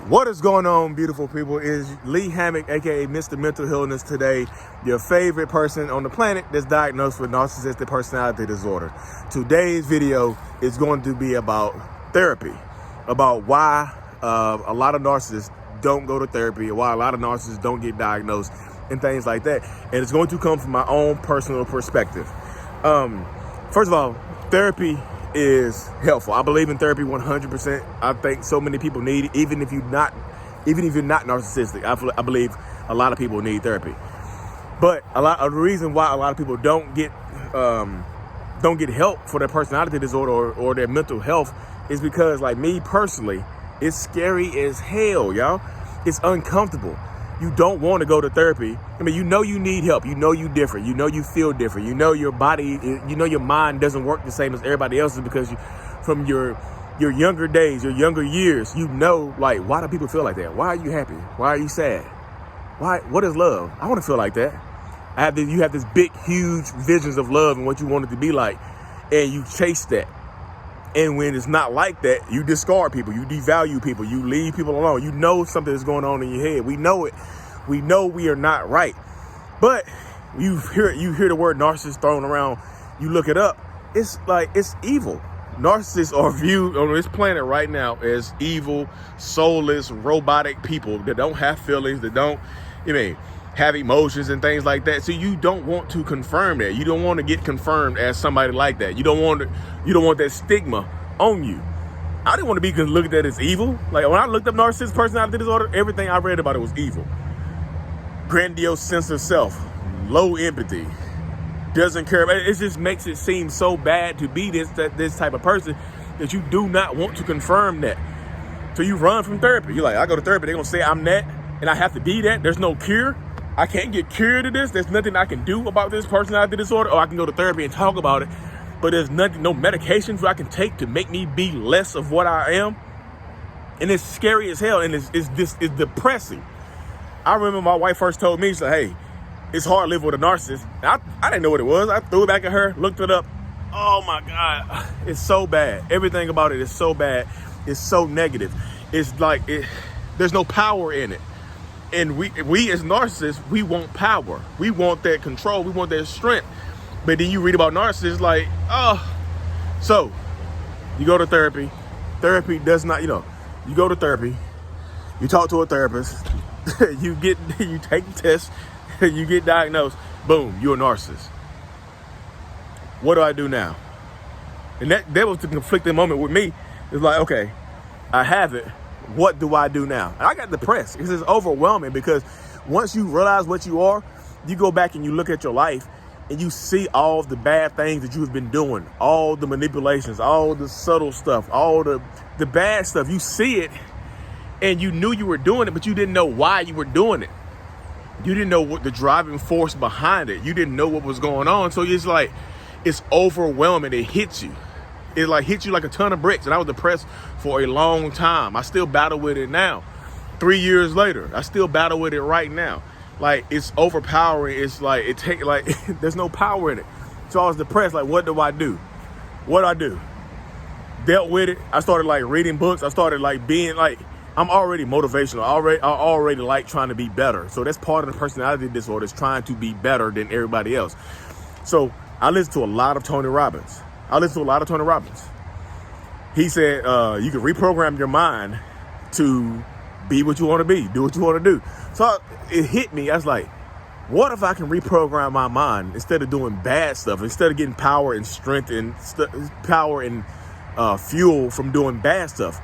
What is going on, beautiful people? Is Lee Hammock, aka Mr. Mental Illness, today, your favorite person on the planet that's diagnosed with Narcissistic Personality Disorder. Today's video is going to be about therapy, about why a lot of narcissists don't go to therapy, or why a lot of narcissists don't get diagnosed, and things like that. And it's going to come from my own personal perspective. First of all, therapy is helpful. I believe in therapy 100%. I think so many people need it, even if you're not narcissistic. I believe a lot of people need therapy. But the reason why a lot of people don't get help for their personality disorder or their mental health is because, like me personally, it's scary as hell, y'all. It's uncomfortable. You don't want to go to therapy. I mean, you know you need help. You know you different. You know you feel different. You know your body, you know your mind doesn't work the same as everybody else's because from your younger days, your younger years, you know, like, why do people feel like that? Why are you happy? Why are you sad? What is love? I want to feel like that. You have this big, huge visions of love and what you want it to be like, and you chase that. And when it's not like that, you discard people, you devalue people, you leave people alone. You know something is going on in your head. We know it. We know we are not right. But you hear the word narcissist thrown around, you look it up, it's like, it's evil. Narcissists are viewed on this planet right now as evil, soulless, robotic people that don't have feelings, that don't, have emotions and things like that. So you don't want to confirm that. You don't want to get confirmed as somebody like that. You don't want that stigma on you. I didn't want to be looked at as evil. Like, when I looked up narcissistic personality disorder, everything I read about it was evil. Grandiose sense of self, low empathy, doesn't care. It just makes it seem so bad to be this type of person that you do not want to confirm that. So you run from therapy. You're like, I go to therapy, they're gonna say I'm that and I have to be that. There's no cure. I can't get cured of this. There's nothing I can do about this personality disorder, or I can go to therapy and talk about it, but there's no medications I can take to make me be less of what I am. And it's scary as hell, and it's depressing. I remember my wife first told me, she said, hey, it's hard to live with a narcissist. I didn't know what it was. I threw it back at her, looked it up. Oh my God, it's so bad. Everything about it is so bad. It's so negative. It's like, there's no power in it. And we as narcissists, we want power. We want that control. We want that strength. But then you read about narcissists like, so you go to therapy. Therapy does not, you go to therapy, you talk to a therapist, you take the test, you get diagnosed, boom, you're a narcissist. What do I do now? And that was the conflicting moment with me. It's like, okay, I have it. What do I do now? And I got depressed because it's overwhelming, because once you realize what you are, you go back and you look at your life and you see all the bad things that you have been doing, all the manipulations, all the subtle stuff, all the bad stuff. You see it and you knew you were doing it, but you didn't know why you were doing it. You didn't know what the driving force behind it. You didn't know what was going on. So it's like, it's overwhelming. It hits you. It like hits you like a ton of bricks. And I was depressed for a long time. I still battle with it now. 3 years later, I still battle with it right now. Like, it's overpowering. It's like, there's no power in it. So I was depressed. Like, what do I do? What do I do? Dealt with it. I started like reading books. I started like being like, I'm already motivational. I already like trying to be better. So that's part of the personality disorder, is trying to be better than everybody else. So I listened to a lot of Tony Robbins. He said, you can reprogram your mind to be what you want to be, do what you want to do. So it hit me. I was like, what if I can reprogram my mind instead of doing bad stuff, instead of getting power and strength and power and fuel from doing bad stuff?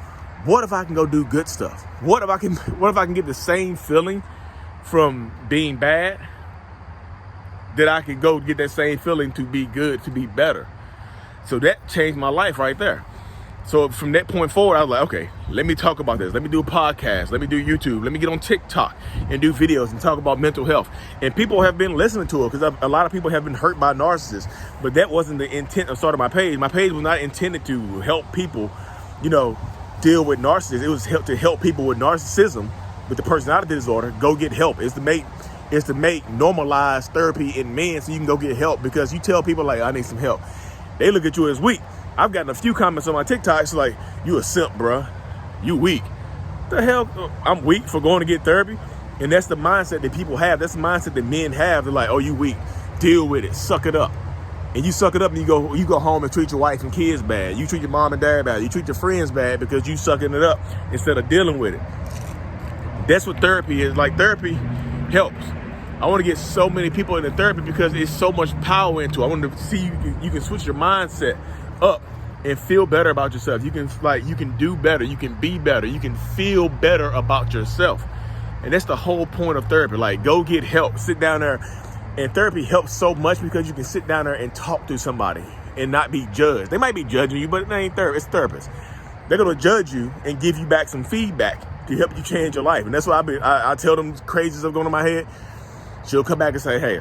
What if I can go do good stuff? What if I can get the same feeling from being bad that I could go get that same feeling to be good, to be better? So that changed my life right there. So from that point forward, I was like, okay, let me talk about this. Let me do a podcast. Let me do YouTube. Let me get on TikTok and do videos and talk about mental health. And people have been listening to it, because a lot of people have been hurt by narcissists. But that wasn't the intent of starting my page. My page was not intended to help people, deal with narcissists. It was to help people with narcissism, with the personality disorder, go get help. It's to make normalized therapy in men, so you can go get help. Because you tell people like, I need some help, they look at you as weak. I've gotten a few comments on my TikToks like, you a simp, bruh. You weak. The hell, I'm weak for going to get therapy. And that's the mindset that people have. That's the mindset that men have. They're like, oh, you weak. Deal with it. Suck it up. And you suck it up and you go home and treat your wife and kids bad. You treat your mom and dad bad. You treat your friends bad because you sucking it up instead of dealing with it. That's what therapy is. Like, therapy helps. I want to get so many people into therapy because it's so much power into it. I want to see you can switch your mindset up and feel better about yourself. You can do better. You can be better. You can feel better about yourself. And that's the whole point of therapy. Like, go get help. Sit down there. And therapy helps so much because you can sit down there and talk to somebody and not be judged. They might be judging you, but it ain't therapy. It's therapists. They're going to judge you and give you back some feedback to help you change your life. And that's why I tell them crazy stuff going on in my head. She'll come back and say, hey,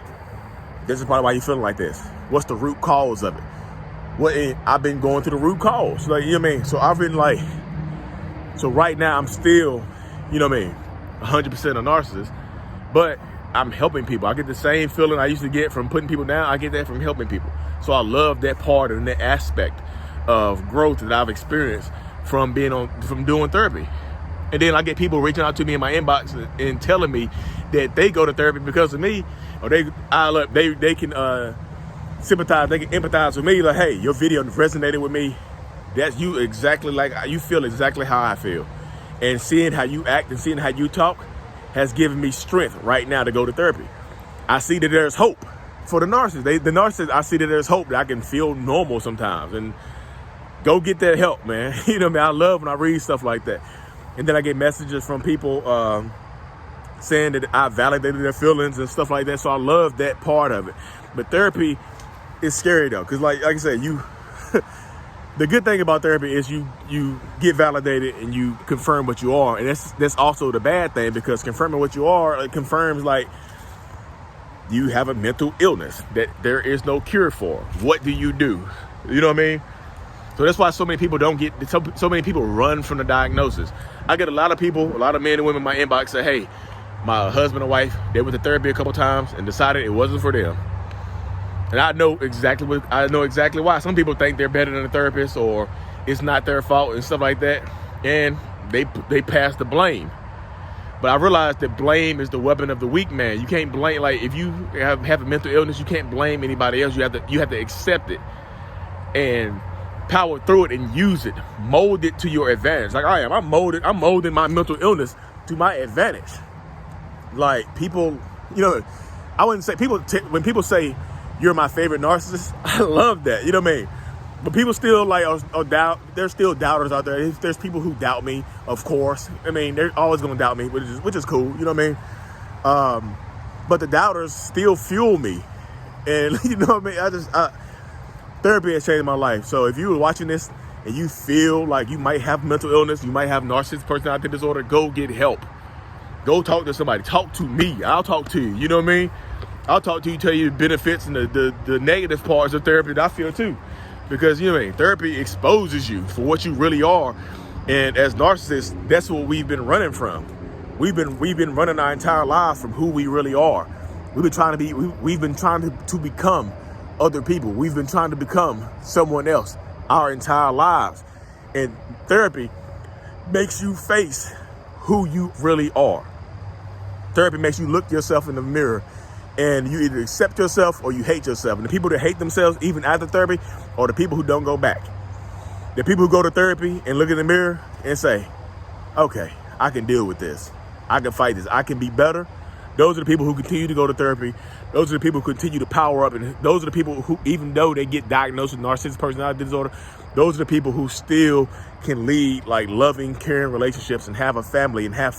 this is probably why you're feeling like this. What's the root cause of it? I've been going through the root cause. Like, you know what I mean? So I've been like, so right now I'm still, you know what I mean, 100% a narcissist, but I'm helping people. I get the same feeling I used to get from putting people down. I get that from helping people. So I love that part and that aspect of growth that I've experienced from doing therapy. And then I get people reaching out to me in my inbox and telling me that they go to therapy because of me, or they can sympathize, they can empathize with me. Like, hey, your video resonated with me. That's you exactly like you feel exactly how I feel. And seeing how you act and seeing how you talk has given me strength right now to go to therapy. I see that there's hope for the narcissist. The narcissist, I see that there's hope that I can feel normal sometimes. And go get that help, man. You know what I mean? I love when I read stuff like that. And then I get messages from people saying that I validated their feelings and stuff like that. So I love that part of it. But therapy is scary though, because like I said, the good thing about therapy is you get validated and you confirm what you are. And that's also the bad thing, because confirming what you are, it confirms like you have a mental illness that there is no cure for. What do? You know what I mean? So that's why so many people so many people run from the diagnosis. I get a lot of men and women in my inbox say, hey, my husband and wife, they went to therapy a couple times and decided it wasn't for them. And I know exactly why. Some people think they're better than a therapist, or it's not their fault and stuff like that. And they pass the blame. But I realized that blame is the weapon of the weak man. You can't blame, like if you have a mental illness, you can't blame anybody else. You have to accept it and power through it and use it, mold it to your advantage. Like I am, I'm molding my mental illness to my advantage. Like people, I wouldn't say when people say you're my favorite narcissist, I love that. You know what I mean? But people still there's still doubters out there. There's people who doubt me, of course. I mean, they're always gonna doubt me, which is cool. You know what I mean? But the doubters still fuel me, and you know what I mean. Therapy has changed my life. So if you were watching this and you feel like you might have mental illness, you might have narcissistic personality disorder, go get help. Go talk to somebody. Talk to me. I'll talk to you. You know what I mean? I'll talk to you, tell you the benefits and the negative parts of therapy that I feel too. Because, you know what I mean, therapy exposes you for what you really are. And as narcissists, that's what we've been running from. We've been running our entire lives from who we really are. We've been trying to become other people. We've been trying to become someone else our entire lives. And therapy makes you face who you really are. Therapy makes you look yourself in the mirror and you either accept yourself or you hate yourself. And the people that hate themselves even after therapy are the people who don't go back. The people who go to therapy and look in the mirror and say, okay, I can deal with this. I can fight this. I can be better. Those are the people who continue to go to therapy. Those are the people who continue to power up. And those are the people who, even though they get diagnosed with narcissistic personality disorder, those are the people who still can lead like loving, caring relationships and have a family and have